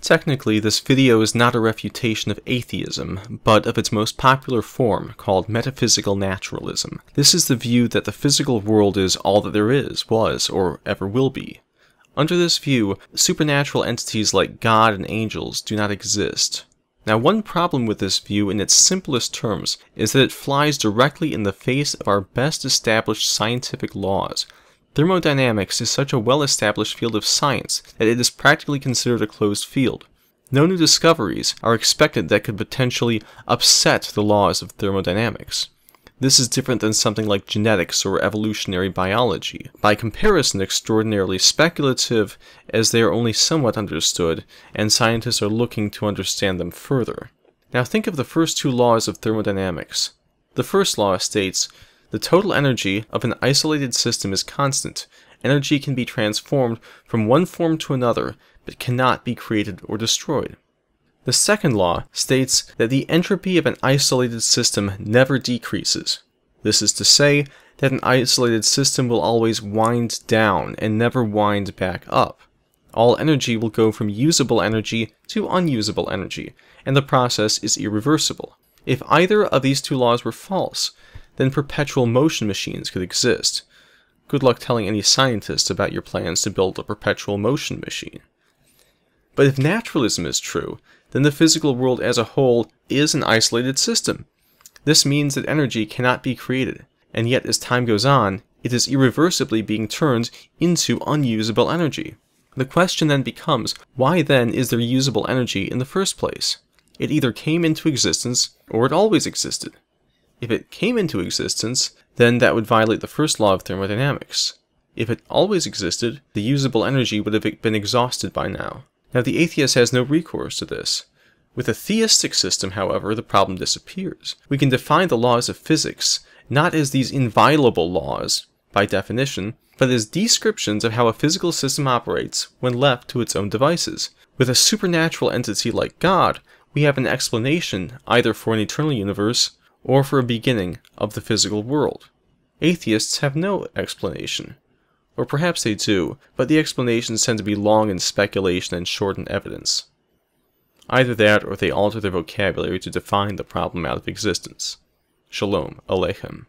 Technically, this video is not a refutation of atheism, but of its most popular form, called metaphysical naturalism. This is the view that the physical world is all that there is, was, or ever will be. Under this view, supernatural entities like God and angels do not exist. Now, one problem with this view in its simplest terms is that it flies directly in the face of our best established scientific laws. Thermodynamics is such a well-established field of science that it is practically considered a closed field. No new discoveries are expected that could potentially upset the laws of thermodynamics. This is different than something like genetics or evolutionary biology, by comparison extraordinarily speculative, as they are only somewhat understood, and scientists are looking to understand them further. Now think of the first two laws of thermodynamics. The first law states, the total energy of an isolated system is constant. Energy can be transformed from one form to another, but cannot be created or destroyed. The second law states that the entropy of an isolated system never decreases. This is to say that an isolated system will always wind down and never wind back up. All energy will go from usable energy to unusable energy, and the process is irreversible. If either of these two laws were false, then perpetual motion machines could exist. Good luck telling any scientist about your plans to build a perpetual motion machine. But if naturalism is true, then the physical world as a whole is an isolated system. This means that energy cannot be created, and yet as time goes on, it is irreversibly being turned into unusable energy. The question then becomes, why then is there usable energy in the first place? It either came into existence, or it always existed. If it came into existence, then that would violate the first law of thermodynamics. If it always existed, the usable energy would have been exhausted by now. Now the atheist has no recourse to this. With a theistic system, however, the problem disappears. We can define the laws of physics not as these inviolable laws, by definition, but as descriptions of how a physical system operates when left to its own devices. With a supernatural entity like God, we have an explanation either for an eternal universe or for a beginning of the physical world. Atheists have no explanation. Or perhaps they do, but the explanations tend to be long in speculation and short in evidence. Either that, or they alter their vocabulary to define the problem out of existence. Shalom Aleichem.